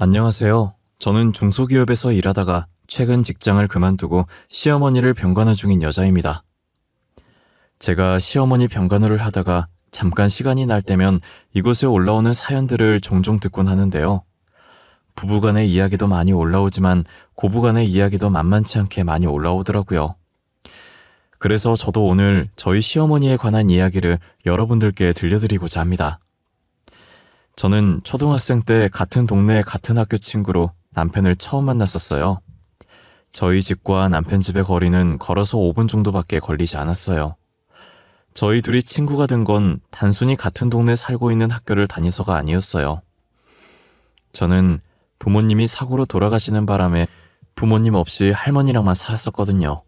안녕하세요. 저는 중소기업에서 일하다가 최근 직장을 그만두고 시어머니를 병간호 중인 여자입니다. 제가 시어머니 병간호를 하다가 잠깐 시간이 날 때면 이곳에 올라오는 사연들을 종종 듣곤 하는데요. 부부간의 이야기도 많이 올라오지만 고부간의 이야기도 만만치 않게 많이 올라오더라고요. 그래서 저도 오늘 저희 시어머니에 관한 이야기를 여러분들께 들려드리고자 합니다. 저는 초등학생 때 같은 동네 같은 학교 친구로 남편을 처음 만났었어요. 저희 집과 남편 집의 거리는 걸어서 5분 정도밖에 걸리지 않았어요. 저희 둘이 친구가 된 건 단순히 같은 동네에 살고 있는 학교를 다니서가 아니었어요. 저는 부모님이 사고로 돌아가시는 바람에 부모님 없이 할머니랑만 살았었거든요.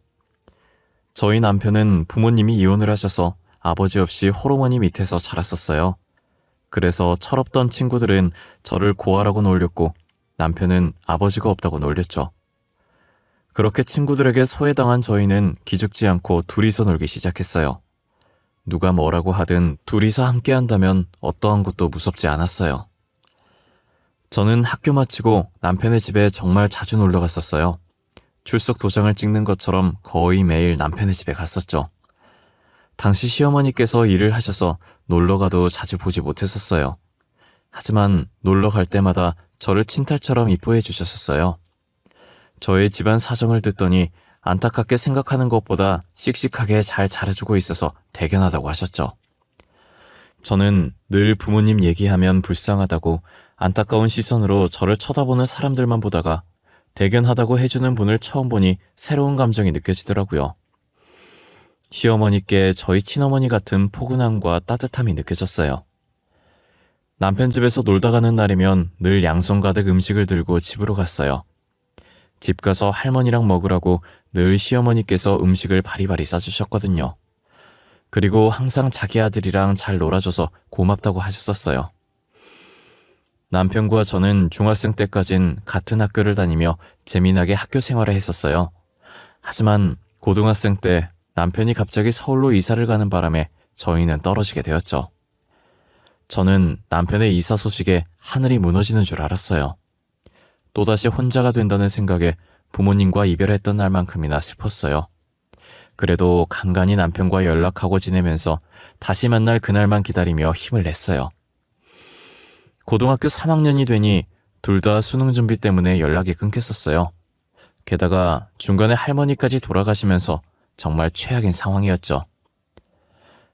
저희 남편은 부모님이 이혼을 하셔서 아버지 없이 홀어머니 밑에서 자랐었어요. 그래서 철없던 친구들은 저를 고아라고 놀렸고 남편은 아버지가 없다고 놀렸죠. 그렇게 친구들에게 소외당한 저희는 기죽지 않고 둘이서 놀기 시작했어요. 누가 뭐라고 하든 둘이서 함께 한다면 어떠한 것도 무섭지 않았어요. 저는 학교 마치고 남편의 집에 정말 자주 놀러 갔었어요. 출석 도장을 찍는 것처럼 거의 매일 남편의 집에 갔었죠. 당시 시어머니께서 일을 하셔서 놀러가도 자주 보지 못했었어요. 하지만 놀러 갈 때마다 저를 친딸처럼 이뻐해 주셨었어요. 저의 집안 사정을 듣더니 안타깝게 생각하는 것보다 씩씩하게 잘 잘해주고 있어서 대견하다고 하셨죠. 저는 늘 부모님 얘기하면 불쌍하다고 안타까운 시선으로 저를 쳐다보는 사람들만 보다가 대견하다고 해주는 분을 처음 보니 새로운 감정이 느껴지더라고요. 시어머니께 저희 친어머니 같은 포근함과 따뜻함이 느껴졌어요. 남편 집에서 놀다 가는 날이면 늘 양손 가득 음식을 들고 집으로 갔어요. 집 가서 할머니랑 먹으라고 늘 시어머니께서 음식을 바리바리 싸주셨거든요. 그리고 항상 자기 아들이랑 잘 놀아줘서 고맙다고 하셨었어요. 남편과 저는 중학생 때까진 같은 학교를 다니며 재미나게 학교 생활을 했었어요. 하지만 고등학생 때 남편이 갑자기 서울로 이사를 가는 바람에 저희는 떨어지게 되었죠. 저는 남편의 이사 소식에 하늘이 무너지는 줄 알았어요. 또다시 혼자가 된다는 생각에 부모님과 이별했던 날만큼이나 슬펐어요. 그래도 간간히 남편과 연락하고 지내면서 다시 만날 그날만 기다리며 힘을 냈어요. 고등학교 3학년이 되니 둘 다 수능 준비 때문에 연락이 끊겼었어요. 게다가 중간에 할머니까지 돌아가시면서 정말 최악인 상황이었죠.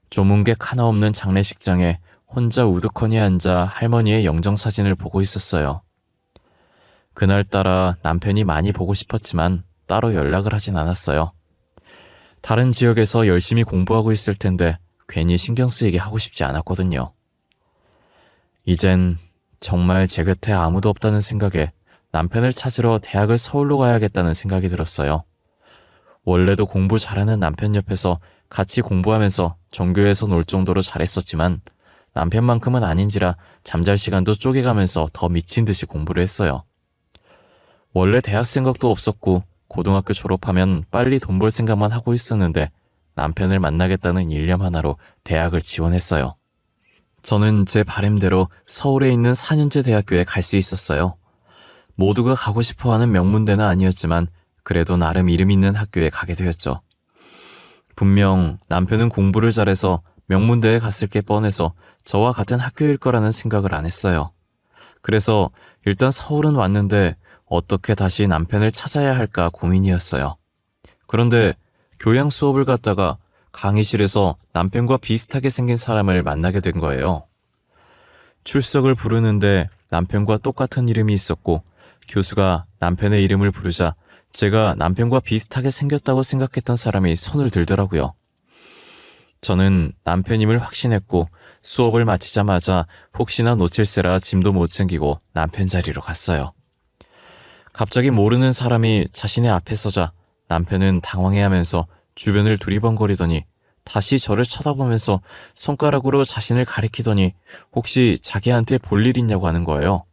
조문객 하나 없는 장례식장에 혼자 우두커니 앉아 할머니의 영정사진을 보고 있었어요. 그날따라 남편이 많이 보고 싶었지만 따로 연락을 하진 않았어요. 다른 지역에서 열심히 공부하고 있을 텐데 괜히 신경 쓰이게 하고 싶지 않았거든요. 이젠 정말 제 곁에 아무도 없다는 생각에 남편을 찾으러 대학을 서울로 가야겠다는 생각이 들었어요. 원래도 공부 잘하는 남편 옆에서 같이 공부하면서 전교에서 놀 정도로 잘했었지만 남편만큼은 아닌지라 잠잘 시간도 쪼개가면서 더 미친 듯이 공부를 했어요. 원래 대학 생각도 없었고 고등학교 졸업하면 빨리 돈 벌 생각만 하고 있었는데 남편을 만나겠다는 일념 하나로 대학을 지원했어요. 저는 제 바람대로 서울에 있는 4년제 대학교에 갈 수 있었어요. 모두가 가고 싶어하는 명문대는 아니었지만 그래도 나름 이름 있는 학교에 가게 되었죠. 분명 남편은 공부를 잘해서 명문대에 갔을 게 뻔해서 저와 같은 학교일 거라는 생각을 안 했어요. 그래서 일단 서울은 왔는데 어떻게 다시 남편을 찾아야 할까 고민이었어요. 그런데 교양 수업을 갔다가 강의실에서 남편과 비슷하게 생긴 사람을 만나게 된 거예요. 출석을 부르는데 남편과 똑같은 이름이 있었고 교수가 남편의 이름을 부르자 제가 남편과 비슷하게 생겼다고 생각했던 사람이 손을 들더라고요. 저는 남편임을 확신했고 수업을 마치자마자 혹시나 놓칠세라 짐도 못 챙기고 남편 자리로 갔어요. 갑자기 모르는 사람이 자신의 앞에 서자 남편은 당황해하면서 주변을 두리번거리더니 다시 저를 쳐다보면서 손가락으로 자신을 가리키더니 혹시 자기한테 볼 일 있냐고 하는 거예요.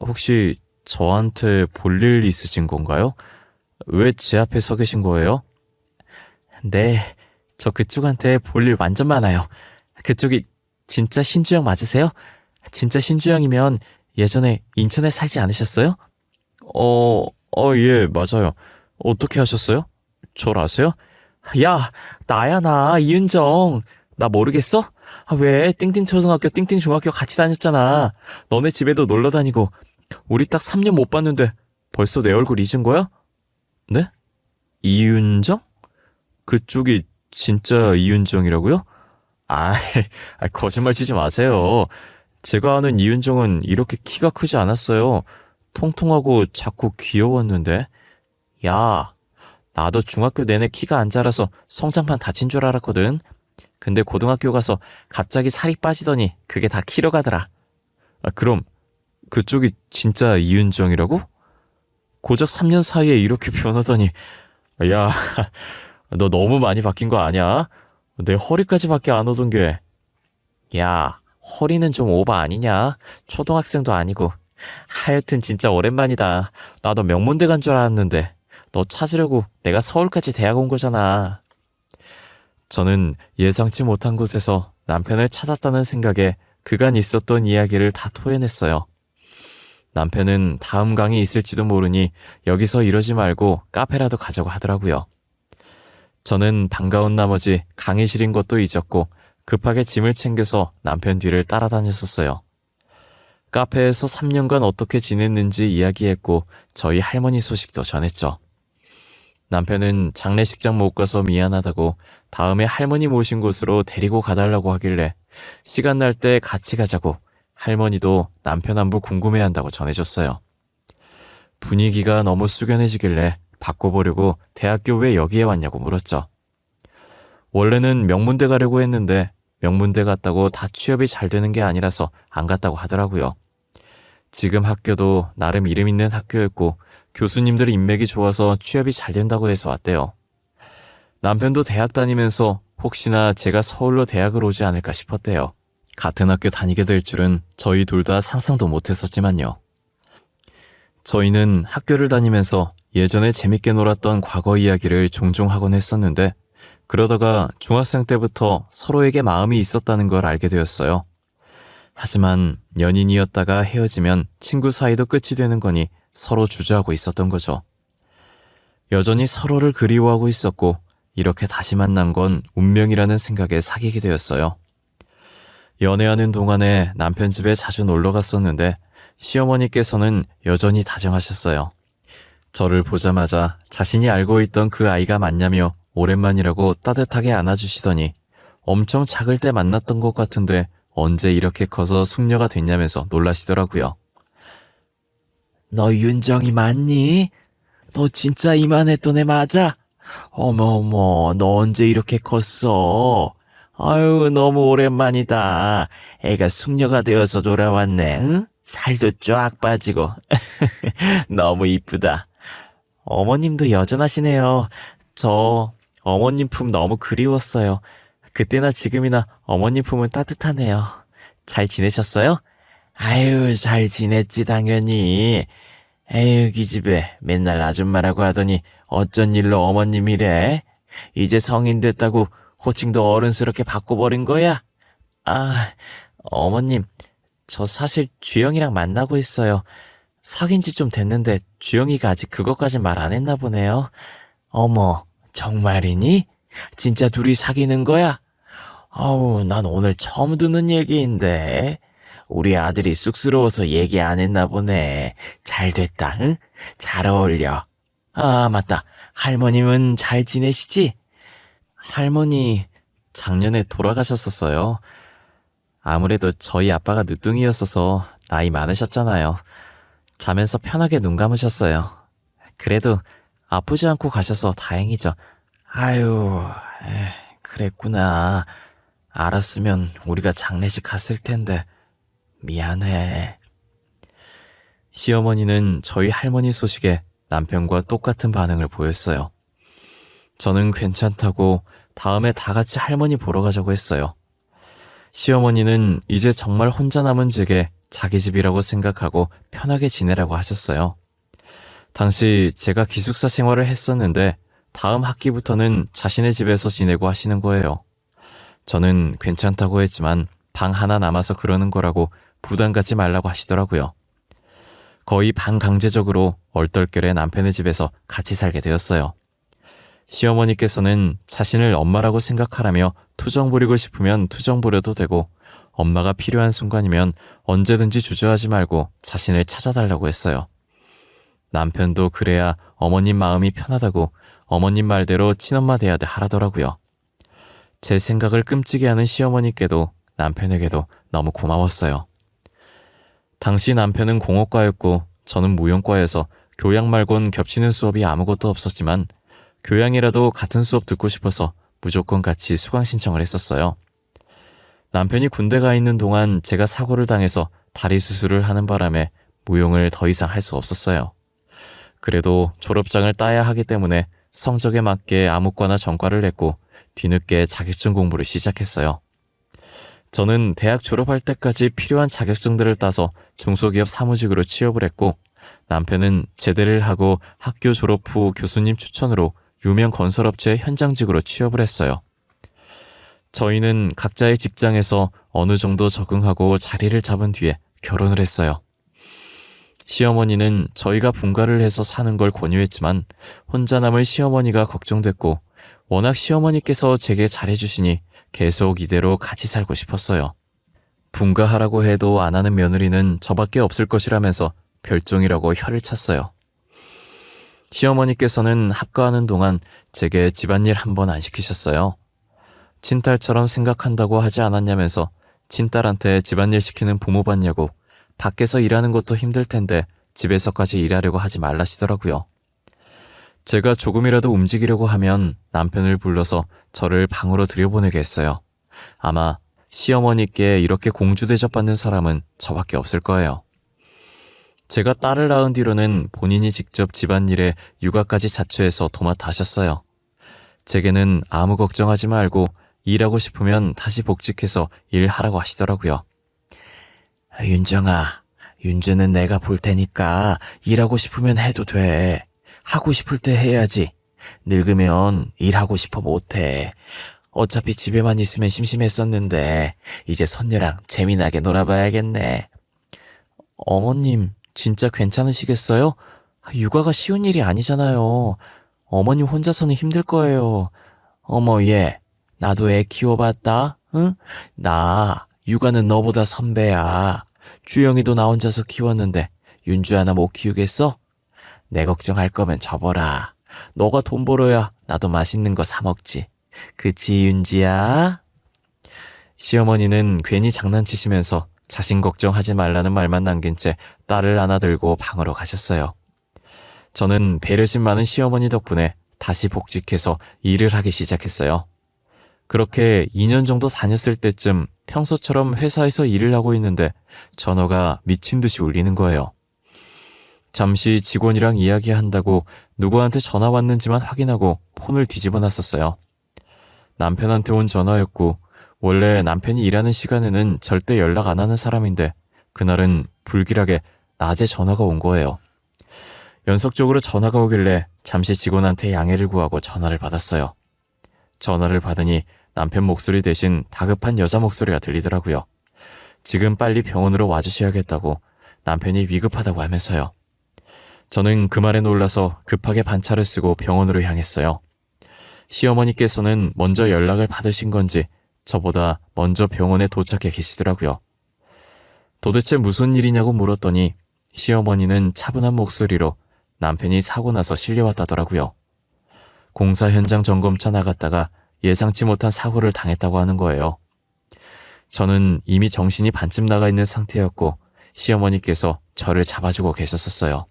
혹시 저한테 볼 일 있으신 건가요? 왜 제 앞에 서 계신 거예요? 네, 저 그쪽한테 볼 일 완전 많아요. 그쪽이 진짜 신주영 맞으세요? 진짜 신주영이면 예전에 인천에 살지 않으셨어요? 예, 맞아요. 어떻게 하셨어요? 절 아세요? 야, 나야, 나, 이은정. 나 모르겠어? 왜, 띵띵초등학교, 띵띵중학교 같이 다녔잖아. 너네 집에도 놀러 다니고. 우리 딱 3년 못 봤는데, 벌써 내 얼굴 잊은 거야? 네? 이윤정? 그쪽이 진짜 이윤정이라고요? 아, 거짓말 치지 마세요. 제가 아는 이윤정은 이렇게 키가 크지 않았어요. 통통하고 작고 귀여웠는데. 야, 나도 중학교 내내 키가 안 자라서 성장판 다친 줄 알았거든. 근데 고등학교 가서 갑자기 살이 빠지더니 그게 다 키로 가더라. 그럼 그쪽이 진짜 이윤정이라고? 고작 3년 사이에 이렇게 변하다니. 야, 너 너무 많이 바뀐 거 아니야? 내 허리까지밖에 안 오던 게. 야, 허리는 좀 오바 아니냐? 초등학생도 아니고. 하여튼 진짜 오랜만이다. 나도 명문대 간 줄 알았는데 너 찾으려고 내가 서울까지 대학 온 거잖아. 저는 예상치 못한 곳에서 남편을 찾았다는 생각에 그간 있었던 이야기를 다 토해냈어요. 남편은 다음 강이 있을지도 모르니 여기서 이러지 말고 카페라도 가자고 하더라고요. 저는 반가운 나머지 강의실인 것도 잊었고 급하게 짐을 챙겨서 남편 뒤를 따라다녔었어요. 카페에서 3년간 어떻게 지냈는지 이야기했고 저희 할머니 소식도 전했죠. 남편은 장례식장 못 가서 미안하다고 다음에 할머니 모신 곳으로 데리고 가달라고 하길래 시간 날 때 같이 가자고 할머니도 남편 안부 궁금해한다고 전해줬어요. 분위기가 너무 숙연해지길래 바꿔보려고 대학교 왜 여기에 왔냐고 물었죠. 원래는 명문대 가려고 했는데 명문대 갔다고 다 취업이 잘 되는 게 아니라서 안 갔다고 하더라고요. 지금 학교도 나름 이름 있는 학교였고 교수님들 인맥이 좋아서 취업이 잘 된다고 해서 왔대요. 남편도 대학 다니면서 혹시나 제가 서울로 대학을 오지 않을까 싶었대요. 같은 학교 다니게 될 줄은 저희 둘 다 상상도 못했었지만요. 저희는 학교를 다니면서 예전에 재밌게 놀았던 과거 이야기를 종종 하곤 했었는데 그러다가 중학생 때부터 서로에게 마음이 있었다는 걸 알게 되었어요. 하지만 연인이었다가 헤어지면 친구 사이도 끝이 되는 거니 서로 주저하고 있었던 거죠. 여전히 서로를 그리워하고 있었고 이렇게 다시 만난 건 운명이라는 생각에 사귀게 되었어요. 연애하는 동안에 남편 집에 자주 놀러 갔었는데 시어머니께서는 여전히 다정하셨어요. 저를 보자마자 자신이 알고 있던 그 아이가 맞냐며 오랜만이라고 따뜻하게 안아주시더니 엄청 작을 때 만났던 것 같은데 언제 이렇게 커서 숙녀가 됐냐면서 놀라시더라고요. 너 윤정이 맞니? 너 진짜 이만했던 애 맞아? 어머어머, 너 언제 이렇게 컸어? 아유, 너무 오랜만이다. 애가 숙녀가 되어서 돌아왔네, 응? 살도 쫙 빠지고. 너무 이쁘다. 어머님도 여전하시네요. 저 어머님 품 너무 그리웠어요. 그때나 지금이나 어머님 품은 따뜻하네요. 잘 지내셨어요? 아유, 잘 지냈지 당연히. 에휴, 기집애 맨날 아줌마라고 하더니 어쩐 일로 어머님이래? 이제 성인 됐다고 호칭도 어른스럽게 바꿔버린 거야? 아, 어머님, 저 사실 주영이랑 만나고 있어요. 사귄 지 좀 됐는데 주영이가 아직 그것까진 말 안 했나 보네요. 어머, 정말이니? 진짜 둘이 사귀는 거야? 아우, 난 오늘 처음 듣는 얘기인데. 우리 아들이 쑥스러워서 얘기 안 했나 보네. 잘 됐다, 응? 잘 어울려. 아, 맞다. 할머님은 잘 지내시지? 할머니, 작년에 돌아가셨었어요. 아무래도 저희 아빠가 늦둥이였어서 나이 많으셨잖아요. 자면서 편하게 눈 감으셨어요. 그래도 아프지 않고 가셔서 다행이죠. 아유, 그랬구나. 알았으면 우리가 장례식 갔을 텐데. 미안해. 시어머니는 저희 할머니 소식에 남편과 똑같은 반응을 보였어요. 저는 괜찮다고 다음에 다 같이 할머니 보러 가자고 했어요. 시어머니는 이제 정말 혼자 남은 제게 자기 집이라고 생각하고 편하게 지내라고 하셨어요. 당시 제가 기숙사 생활을 했었는데 다음 학기부터는 자신의 집에서 지내고 하시는 거예요. 저는 괜찮다고 했지만 방 하나 남아서 그러는 거라고 부담 갖지 말라고 하시더라고요. 거의 반강제적으로 얼떨결에 남편의 집에서 같이 살게 되었어요. 시어머니께서는 자신을 엄마라고 생각하라며 투정 부리고 싶으면 투정 부려도 되고 엄마가 필요한 순간이면 언제든지 주저하지 말고 자신을 찾아달라고 했어요. 남편도 그래야 어머님 마음이 편하다고 어머님 말대로 친엄마 대하듯 하라더라고요. 제 생각을 끔찍이 하는 시어머니께도 남편에게도 너무 고마웠어요. 당시 남편은 공업과였고 저는 무용과여서 교양 말곤 겹치는 수업이 아무것도 없었지만 교양이라도 같은 수업 듣고 싶어서 무조건 같이 수강 신청을 했었어요. 남편이 군대 가 있는 동안 제가 사고를 당해서 다리 수술을 하는 바람에 무용을 더 이상 할 수 없었어요. 그래도 졸업장을 따야 하기 때문에 성적에 맞게 암흑과나 전과를 냈고 뒤늦게 자격증 공부를 시작했어요. 저는 대학 졸업할 때까지 필요한 자격증들을 따서 중소기업 사무직으로 취업을 했고 남편은 제대를 하고 학교 졸업 후 교수님 추천으로 유명 건설업체의 현장직으로 취업을 했어요. 저희는 각자의 직장에서 어느 정도 적응하고 자리를 잡은 뒤에 결혼을 했어요. 시어머니는 저희가 분가를 해서 사는 걸 권유했지만 혼자 남을 시어머니가 걱정됐고 워낙 시어머니께서 제게 잘해주시니 계속 이대로 같이 살고 싶었어요. 분가하라고 해도 안 하는 며느리는 저밖에 없을 것이라면서 별종이라고 혀를 찼어요. 시어머니께서는 합가하는 동안 제게 집안일 한 번 안 시키셨어요. 친딸처럼 생각한다고 하지 않았냐면서 친딸한테 집안일 시키는 부모 봤냐고 밖에서 일하는 것도 힘들 텐데 집에서까지 일하려고 하지 말라시더라고요. 제가 조금이라도 움직이려고 하면 남편을 불러서 저를 방으로 들여보내게 했어요. 아마 시어머니께 이렇게 공주 대접받는 사람은 저밖에 없을 거예요. 제가 딸을 낳은 뒤로는 본인이 직접 집안일에 육아까지 자처해서 도맡아 하셨어요. 제게는 아무 걱정하지 말고 일하고 싶으면 다시 복직해서 일하라고 하시더라고요. 윤정아, 윤주는 내가 볼 테니까 일하고 싶으면 해도 돼. 하고 싶을 때 해야지. 늙으면 일하고 싶어 못해. 어차피 집에만 있으면 심심했었는데 이제 손녀랑 재미나게 놀아봐야겠네. 어머님, 진짜 괜찮으시겠어요? 육아가 쉬운 일이 아니잖아요. 어머님 혼자서는 힘들 거예요. 어머 얘, 나도 애 키워봤다? 응? 나 육아는 너보다 선배야. 주영이도 나 혼자서 키웠는데 윤주 하나 못 키우겠어? 내 걱정할 거면 접어라. 너가 돈 벌어야 나도 맛있는 거 사 먹지. 그치 윤지야? 시어머니는 괜히 장난치시면서 자신 걱정하지 말라는 말만 남긴 채 딸을 안아들고 방으로 가셨어요. 저는 배려심 많은 시어머니 덕분에 다시 복직해서 일을 하기 시작했어요. 그렇게 2년 정도 다녔을 때쯤 평소처럼 회사에서 일을 하고 있는데 전화가 미친 듯이 울리는 거예요. 잠시 직원이랑 이야기한다고 누구한테 전화 왔는지만 확인하고 폰을 뒤집어 놨었어요. 남편한테 온 전화였고 원래 남편이 일하는 시간에는 절대 연락 안 하는 사람인데 그날은 불길하게 낮에 전화가 온 거예요. 연속적으로 전화가 오길래 잠시 직원한테 양해를 구하고 전화를 받았어요. 전화를 받으니 남편 목소리 대신 다급한 여자 목소리가 들리더라고요. 지금 빨리 병원으로 와주셔야겠다고 남편이 위급하다고 하면서요. 저는 그 말에 놀라서 급하게 반차를 쓰고 병원으로 향했어요. 시어머니께서는 먼저 연락을 받으신 건지 저보다 먼저 병원에 도착해 계시더라고요. 도대체 무슨 일이냐고 물었더니 시어머니는 차분한 목소리로 남편이 사고 나서 실려왔다더라고요. 공사 현장 점검차 나갔다가 예상치 못한 사고를 당했다고 하는 거예요. 저는 이미 정신이 반쯤 나가 있는 상태였고 시어머니께서 저를 잡아주고 계셨었어요.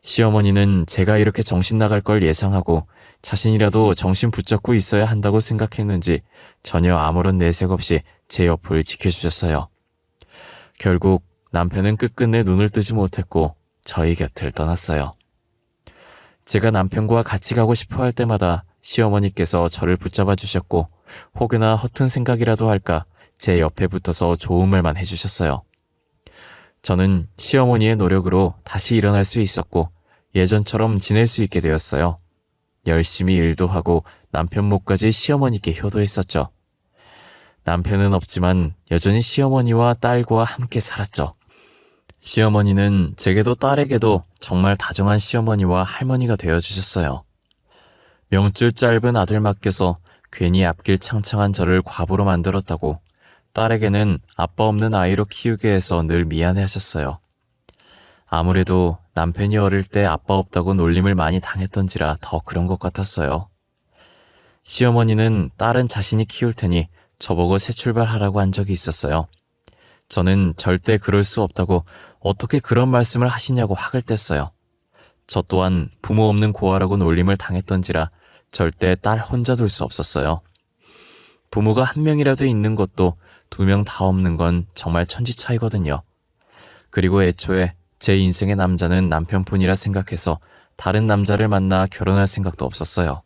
시어머니는 제가 이렇게 정신 나갈 걸 예상하고 자신이라도 정신 붙잡고 있어야 한다고 생각했는지 전혀 아무런 내색 없이 제 옆을 지켜주셨어요. 결국 남편은 끝끝내 눈을 뜨지 못했고 저희 곁을 떠났어요. 제가 남편과 같이 가고 싶어 할 때마다 시어머니께서 저를 붙잡아 주셨고 혹여나 허튼 생각이라도 할까 제 옆에 붙어서 좋은 말만 해주셨어요. 저는 시어머니의 노력으로 다시 일어날 수 있었고 예전처럼 지낼 수 있게 되었어요. 열심히 일도 하고 남편 몫까지 시어머니께 효도했었죠. 남편은 없지만 여전히 시어머니와 딸과 함께 살았죠. 시어머니는 제게도 딸에게도 정말 다정한 시어머니와 할머니가 되어주셨어요. 명줄 짧은 아들 맡겨서 괜히 앞길 창창한 저를 과부로 만들었다고 딸에게는 아빠 없는 아이로 키우게 해서 늘 미안해하셨어요. 아무래도 남편이 어릴 때 아빠 없다고 놀림을 많이 당했던지라 더 그런 것 같았어요. 시어머니는 딸은 자신이 키울 테니 저보고 새 출발하라고 한 적이 있었어요. 저는 절대 그럴 수 없다고 어떻게 그런 말씀을 하시냐고 화를 뗐어요. 저 또한 부모 없는 고아라고 놀림을 당했던지라 절대 딸 혼자 둘 수 없었어요. 부모가 한 명이라도 있는 것도 2명 다 없는 건 정말 천지 차이거든요. 그리고 애초에 제 인생의 남자는 남편뿐이라 생각해서 다른 남자를 만나 결혼할 생각도 없었어요.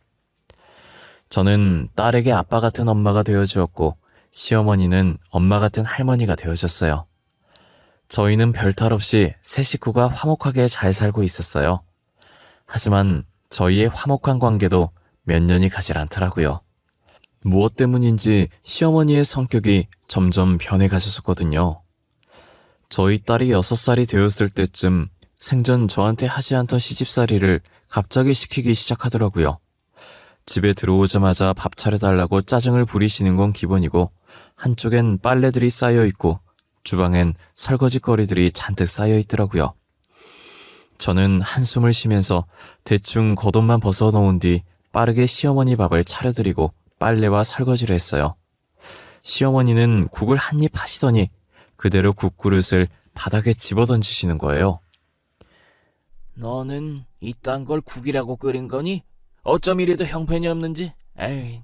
저는 딸에게 아빠 같은 엄마가 되어주었고 시어머니는 엄마 같은 할머니가 되어줬어요. 저희는 별탈 없이 세 식구가 화목하게 잘 살고 있었어요. 하지만 저희의 화목한 관계도 몇 년이 가질 않더라고요. 무엇 때문인지 시어머니의 성격이 점점 변해가셨었거든요. 저희 딸이 6살이 되었을 때쯤 생전 저한테 하지 않던 시집살이를 갑자기 시키기 시작하더라고요. 집에 들어오자마자 밥 차려달라고 짜증을 부리시는 건 기본이고 한쪽엔 빨래들이 쌓여있고 주방엔 설거지거리들이 잔뜩 쌓여있더라고요. 저는 한숨을 쉬면서 대충 겉옷만 벗어놓은 뒤 빠르게 시어머니 밥을 차려드리고 빨래와 설거지를 했어요. 시어머니는 국을 한 입 하시더니 그대로 국그릇을 바닥에 집어던지시는 거예요. 너는 이딴 걸 국이라고 끓인 거니? 어쩜 이래도 형편이 없는지? 에이,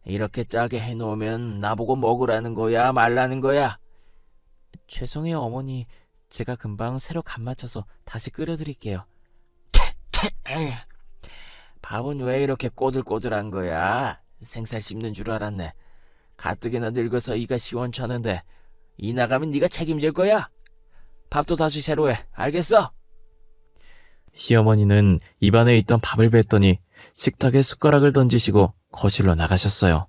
이렇게 짜게 해놓으면 나보고 먹으라는 거야, 말라는 거야? 죄송해요, 어머니. 제가 금방 새로 간 맞춰서 다시 끓여드릴게요. 밥은 왜 이렇게 꼬들꼬들한 거야? 생살 씹는 줄 알았네. 가뜩이나 늙어서 이가 시원찮은데 이 나가면 네가 책임질 거야? 밥도 다시 새로 해, 알겠어? 시어머니는 입안에 있던 밥을 뱉더니 식탁에 숟가락을 던지시고 거실로 나가셨어요.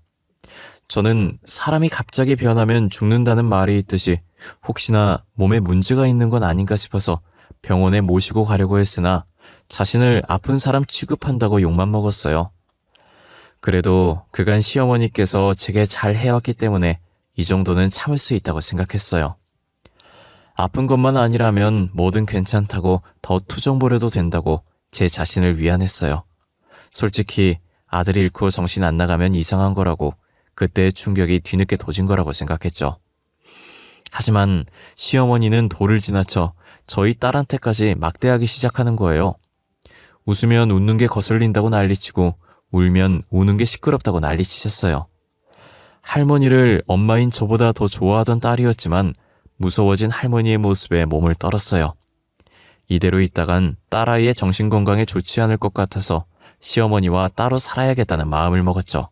저는 사람이 갑자기 변하면 죽는다는 말이 있듯이 혹시나 몸에 문제가 있는 건 아닌가 싶어서 병원에 모시고 가려고 했으나 자신을 아픈 사람 취급한다고 욕만 먹었어요. 그래도 그간 시어머니께서 제게 잘 해왔기 때문에 이 정도는 참을 수 있다고 생각했어요. 아픈 것만 아니라면 뭐든 괜찮다고 더 투정 부려도 된다고 제 자신을 위안했어요. 솔직히 아들 잃고 정신 안 나가면 이상한 거라고 그때의 충격이 뒤늦게 도진 거라고 생각했죠. 하지만 시어머니는 도를 지나쳐 저희 딸한테까지 막대하기 시작하는 거예요. 웃으면 웃는 게 거슬린다고 난리치고 울면 우는 게 시끄럽다고 난리치셨어요. 할머니를 엄마인 저보다 더 좋아하던 딸이었지만 무서워진 할머니의 모습에 몸을 떨었어요. 이대로 있다간 딸아이의 정신건강에 좋지 않을 것 같아서 시어머니와 따로 살아야겠다는 마음을 먹었죠.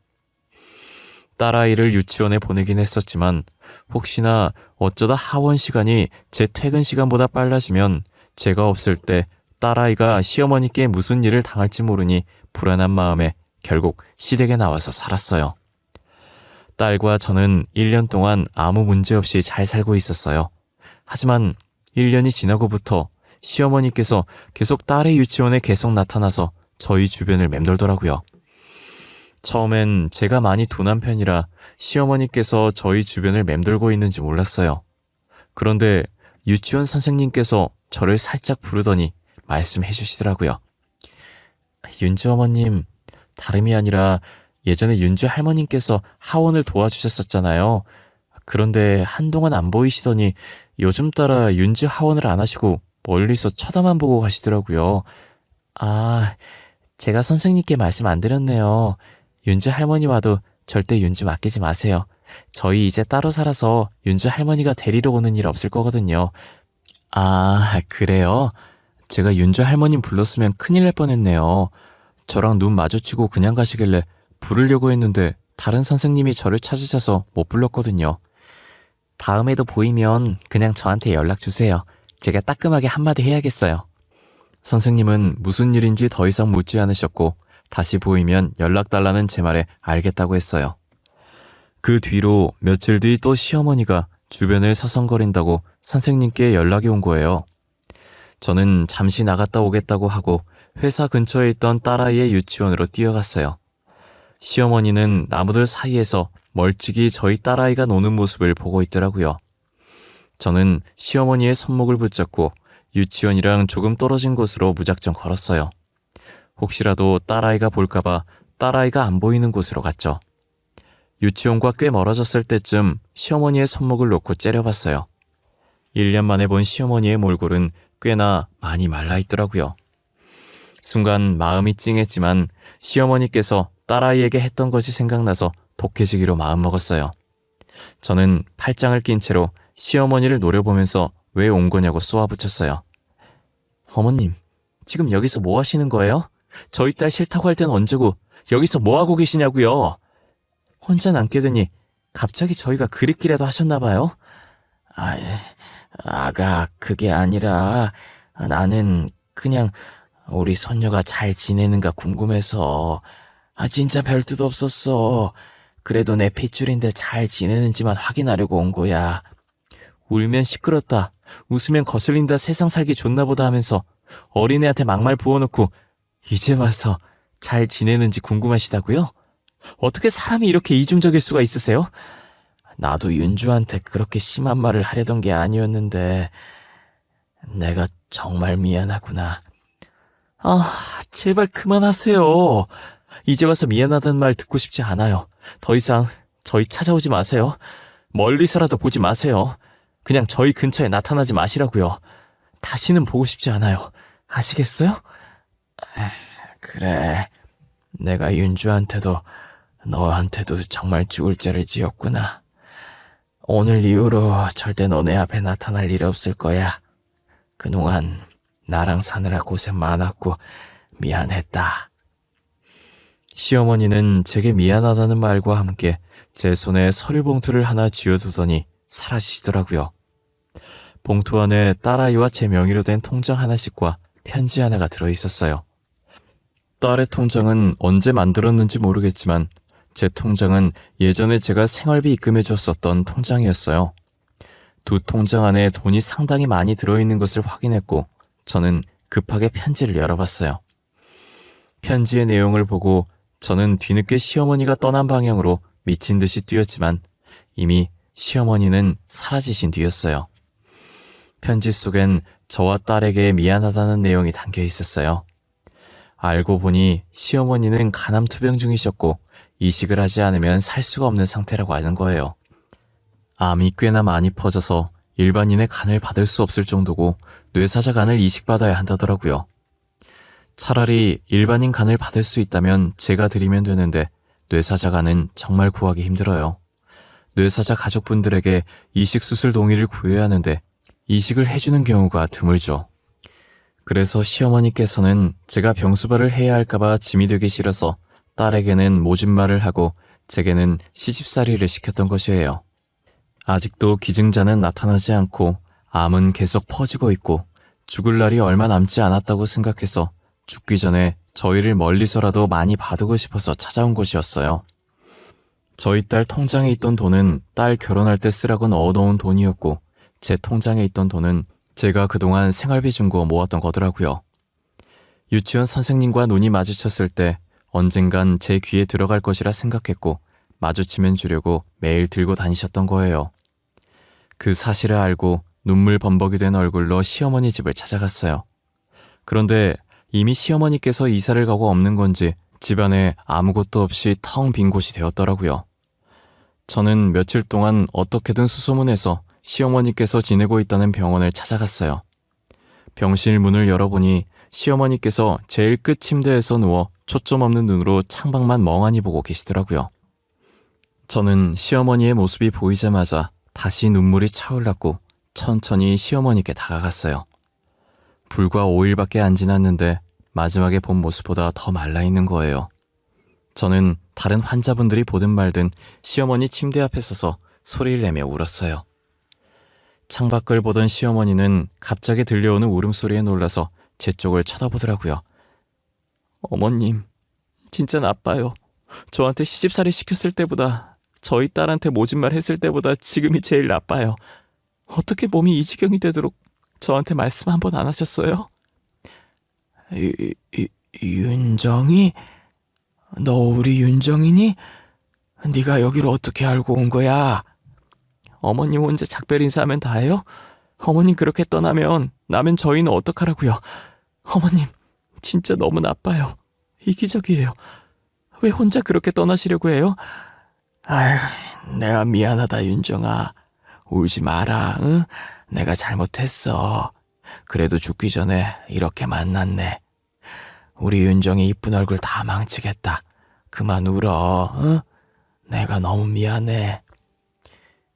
딸아이를 유치원에 보내긴 했었지만 혹시나 어쩌다 하원 시간이 제 퇴근 시간보다 빨라지면 제가 없을 때 딸아이가 시어머니께 무슨 일을 당할지 모르니 불안한 마음에 결국 시댁에 나와서 살았어요. 딸과 저는 1년 동안 아무 문제 없이 잘 살고 있었어요. 하지만 1년이 지나고부터 시어머니께서 계속 딸의 유치원에 계속 나타나서 저희 주변을 맴돌더라고요. 처음엔 제가 많이 둔한 편이라 시어머니께서 저희 주변을 맴돌고 있는지 몰랐어요. 그런데 유치원 선생님께서 저를 살짝 부르더니 말씀해 주시더라고요. 윤주 어머님, 다름이 아니라 예전에 윤주 할머님께서 하원을 도와주셨었잖아요. 그런데 한동안 안 보이시더니 요즘 따라 윤주 하원을 안 하시고 멀리서 쳐다만 보고 가시더라고요. 아, 제가 선생님께 말씀 안 드렸네요. 윤주 할머니와도 절대 윤주 맡기지 마세요. 저희 이제 따로 살아서 윤주 할머니가 데리러 오는 일 없을 거거든요. 아, 그래요? 제가 윤주 할머님 불렀으면 큰일 날 뻔했네요. 저랑 눈 마주치고 그냥 가시길래 부르려고 했는데 다른 선생님이 저를 찾으셔서 못 불렀거든요. 다음에도 보이면 그냥 저한테 연락 주세요. 제가 따끔하게 한마디 해야겠어요. 선생님은 무슨 일인지 더 이상 묻지 않으셨고 다시 보이면 연락달라는 제 말에 알겠다고 했어요. 그 뒤로 며칠 뒤 또 시어머니가 주변을 서성거린다고 선생님께 연락이 온 거예요. 저는 잠시 나갔다 오겠다고 하고 회사 근처에 있던 딸아이의 유치원으로 뛰어갔어요. 시어머니는 나무들 사이에서 멀찍이 저희 딸아이가 노는 모습을 보고 있더라고요. 저는 시어머니의 손목을 붙잡고 유치원이랑 조금 떨어진 곳으로 무작정 걸었어요. 혹시라도 딸아이가 볼까봐 딸아이가 안 보이는 곳으로 갔죠. 유치원과 꽤 멀어졌을 때쯤 시어머니의 손목을 놓고 째려봤어요. 1년 만에 본 시어머니의 몰골은 꽤나 많이 말라있더라고요. 순간 마음이 찡했지만 시어머니께서 딸아이에게 했던 것이 생각나서 독해지기로 마음먹었어요. 저는 팔짱을 낀 채로 시어머니를 노려보면서 왜 온 거냐고 쏘아붙였어요. 어머님, 지금 여기서 뭐 하시는 거예요? 저희 딸 싫다고 할 땐 언제고 여기서 뭐 하고 계시냐고요? 혼자 남게 되니 갑자기 저희가 그립기라도 하셨나 봐요? 아가, 그게 아니라 나는 그냥 우리 손녀가 잘 지내는가 궁금해서. 진짜 별 뜻 없었어. 그래도 내 핏줄인데 잘 지내는지만 확인하려고 온 거야. 울면 시끄럽다, 웃으면 거슬린다, 세상 살기 좋나 보다 하면서 어린애한테 막말 부어놓고 이제 와서 잘 지내는지 궁금하시다고요? 어떻게 사람이 이렇게 이중적일 수가 있으세요? 나도 윤주한테 그렇게 심한 말을 하려던 게 아니었는데 내가 정말 미안하구나. 제발 그만하세요. 이제 와서 미안하다는 말 듣고 싶지 않아요. 더 이상 저희 찾아오지 마세요. 멀리서라도 보지 마세요. 그냥 저희 근처에 나타나지 마시라고요. 다시는 보고 싶지 않아요. 아시겠어요? 그래, 내가 윤주한테도 너한테도 정말 죽을 죄를 지었구나. 오늘 이후로 절대 너네 앞에 나타날 일 없을 거야. 그동안 나랑 사느라 고생 많았고 미안했다. 시어머니는 제게 미안하다는 말과 함께 제 손에 서류 봉투를 하나 쥐어두더니 사라지시더라고요. 봉투 안에 딸아이와 제 명의로 된 통장 하나씩과 편지 하나가 들어있었어요. 딸의 통장은 언제 만들었는지 모르겠지만 제 통장은 예전에 제가 생활비 입금해줬었던 통장이었어요. 두 통장 안에 돈이 상당히 많이 들어있는 것을 확인했고 저는 급하게 편지를 열어봤어요. 편지의 내용을 보고 저는 뒤늦게 시어머니가 떠난 방향으로 미친 듯이 뛰었지만 이미 시어머니는 사라지신 뒤였어요. 편지 속엔 저와 딸에게 미안하다는 내용이 담겨 있었어요. 알고 보니 시어머니는 간암투병 중이셨고 이식을 하지 않으면 살 수가 없는 상태라고 하는 거예요. 암이 꽤나 많이 퍼져서 일반인의 간을 받을 수 없을 정도고 뇌사자 간을 이식받아야 한다더라고요. 차라리 일반인 간을 받을 수 있다면 제가 드리면 되는데 뇌사자 간은 정말 구하기 힘들어요. 뇌사자 가족분들에게 이식 수술 동의를 구해야 하는데 이식을 해주는 경우가 드물죠. 그래서 시어머니께서는 제가 병수발을 해야 할까봐 짐이 되기 싫어서 딸에게는 모진말을 하고 제게는 시집살이를 시켰던 것이에요. 아직도 기증자는 나타나지 않고 암은 계속 퍼지고 있고 죽을 날이 얼마 남지 않았다고 생각해서 죽기 전에 저희를 멀리서라도 많이 봐두고 싶어서 찾아온 것이었어요. 저희 딸 통장에 있던 돈은 딸 결혼할 때 쓰라고 넣어놓은 돈이었고 제 통장에 있던 돈은 제가 그동안 생활비 준 거 모았던 거더라고요. 유치원 선생님과 눈이 마주쳤을 때 언젠간 제 귀에 들어갈 것이라 생각했고 마주치면 주려고 매일 들고 다니셨던 거예요. 그 사실을 알고 눈물 범벅이 된 얼굴로 시어머니 집을 찾아갔어요. 그런데 이미 시어머니께서 이사를 가고 없는 건지 집안에 아무것도 없이 텅 빈 곳이 되었더라고요. 저는 며칠 동안 어떻게든 수소문해서 시어머니께서 지내고 있다는 병원을 찾아갔어요. 병실 문을 열어보니 시어머니께서 제일 끝 침대에서 누워 초점 없는 눈으로 창밖만 멍하니 보고 계시더라고요. 저는 시어머니의 모습이 보이자마자 다시 눈물이 차올랐고 천천히 시어머니께 다가갔어요. 불과 5일밖에 안 지났는데 마지막에 본 모습보다 더 말라있는 거예요. 저는 다른 환자분들이 보든 말든 시어머니 침대 앞에 서서 소리를 내며 울었어요. 창밖을 보던 시어머니는 갑자기 들려오는 울음소리에 놀라서 제 쪽을 쳐다보더라고요. 어머님, 진짜 나빠요. 저한테 시집살이 시켰을 때보다 저희 딸한테 모진말 했을 때보다 지금이 제일 나빠요. 어떻게 몸이 이 지경이 되도록 저한테 말씀 한 번 안 하셨어요? 윤정이? 너 우리 윤정이니? 네가 여기를 어떻게 알고 온 거야? 어머님 혼자 작별 인사하면 다해요? 어머님 그렇게 떠나면 나면 저희는 어떡하라고요? 어머님 진짜 너무 나빠요. 이기적이에요. 왜 혼자 그렇게 떠나시려고 해요? 아휴, 내가 미안하다 윤정아. 울지 마라. 응? 내가 잘못했어. 그래도 죽기 전에 이렇게 만났네. 우리 윤정이 이쁜 얼굴 다 망치겠다. 그만 울어. 응? 내가 너무 미안해.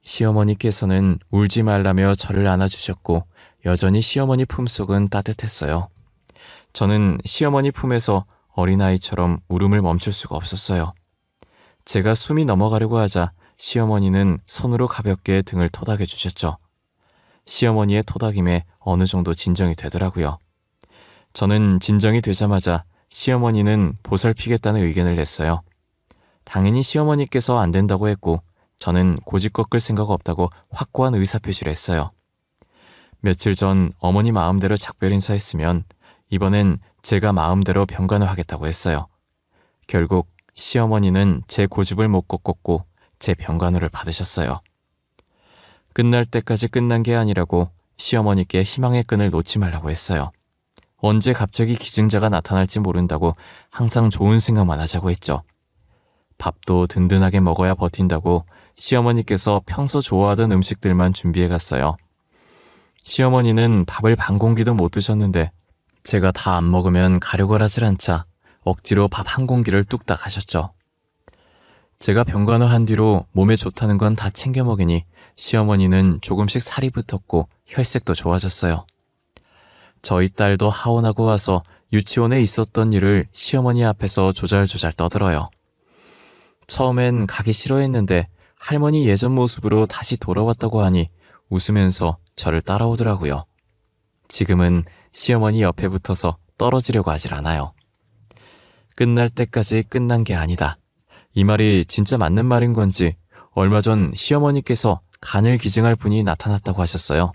시어머니께서는 울지 말라며 저를 안아주셨고 여전히 시어머니 품속은 따뜻했어요. 저는 시어머니 품에서 어린아이처럼 울음을 멈출 수가 없었어요. 제가 숨이 넘어가려고 하자 시어머니는 손으로 가볍게 등을 토닥여 주셨죠. 시어머니의 토닥임에 어느 정도 진정이 되더라고요. 저는 진정이 되자마자 시어머니는 보살피겠다는 의견을 냈어요. 당연히 시어머니께서 안 된다고 했고 저는 고집 꺾을 생각 없다고 확고한 의사표시를 했어요. 며칠 전 어머니 마음대로 작별 인사했으면 이번엔 제가 마음대로 병간을 하겠다고 했어요. 결국 시어머니는 제 고집을 못 꺾었고 제 병간호를 받으셨어요. 끝날 때까지 끝난 게 아니라고 시어머니께 희망의 끈을 놓지 말라고 했어요. 언제 갑자기 기증자가 나타날지 모른다고 항상 좋은 생각만 하자고 했죠. 밥도 든든하게 먹어야 버틴다고 시어머니께서 평소 좋아하던 음식들만 준비해 갔어요. 시어머니는 밥을 반 공기도 못 드셨는데 제가 다 안 먹으면 가려고 하질 않자 억지로 밥 한 공기를 뚝딱 하셨죠. 제가 병간호한 뒤로 몸에 좋다는 건 다 챙겨 먹이니 시어머니는 조금씩 살이 붙었고 혈색도 좋아졌어요. 저희 딸도 하원하고 와서 유치원에 있었던 일을 시어머니 앞에서 조잘조잘 떠들어요. 처음엔 가기 싫어했는데 할머니 예전 모습으로 다시 돌아왔다고 하니 웃으면서 저를 따라오더라고요. 지금은 시어머니 옆에 붙어서 떨어지려고 하질 않아요. 끝날 때까지 끝난 게 아니다. 이 말이 진짜 맞는 말인 건지 얼마 전 시어머니께서 간을 기증할 분이 나타났다고 하셨어요.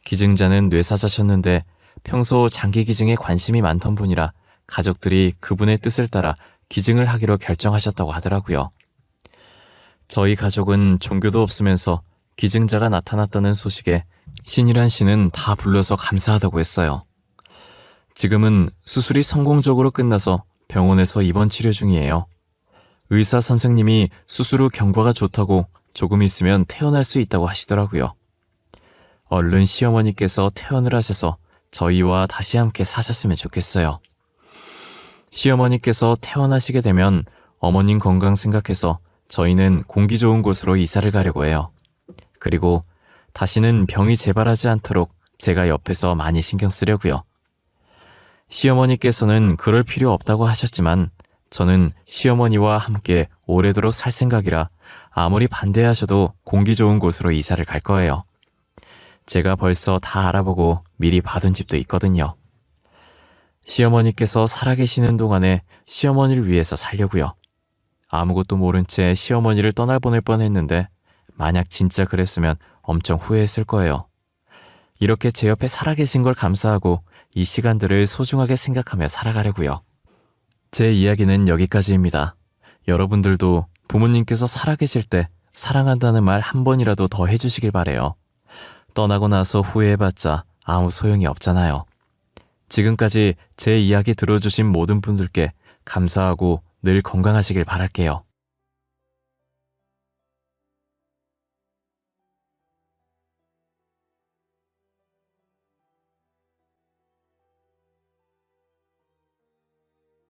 기증자는 뇌사자셨는데 평소 장기 기증에 관심이 많던 분이라 가족들이 그분의 뜻을 따라 기증을 하기로 결정하셨다고 하더라고요. 저희 가족은 종교도 없으면서 기증자가 나타났다는 소식에 신이란 신은 다 불러서 감사하다고 했어요. 지금은 수술이 성공적으로 끝나서 병원에서 입원 치료 중이에요. 의사 선생님이 수술 후 경과가 좋다고 조금 있으면 퇴원할 수 있다고 하시더라고요. 얼른 시어머니께서 퇴원을 하셔서 저희와 다시 함께 사셨으면 좋겠어요. 시어머니께서 퇴원하시게 되면 어머님 건강 생각해서 저희는 공기 좋은 곳으로 이사를 가려고 해요. 그리고 다시는 병이 재발하지 않도록 제가 옆에서 많이 신경 쓰려고요. 시어머니께서는 그럴 필요 없다고 하셨지만 저는 시어머니와 함께 오래도록 살 생각이라 아무리 반대하셔도 공기 좋은 곳으로 이사를 갈 거예요. 제가 벌써 다 알아보고 미리 받은 집도 있거든요. 시어머니께서 살아계시는 동안에 시어머니를 위해서 살려고요. 아무것도 모른 채 시어머니를 떠나보낼 뻔했는데 만약 진짜 그랬으면 엄청 후회했을 거예요. 이렇게 제 옆에 살아계신 걸 감사하고 이 시간들을 소중하게 생각하며 살아가려고요. 제 이야기는 여기까지입니다. 여러분들도 부모님께서 살아계실 때 사랑한다는 말 한 번이라도 더 해주시길 바래요. 떠나고 나서 후회해봤자 아무 소용이 없잖아요. 지금까지 제 이야기 들어주신 모든 분들께 감사하고 늘 건강하시길 바랄게요.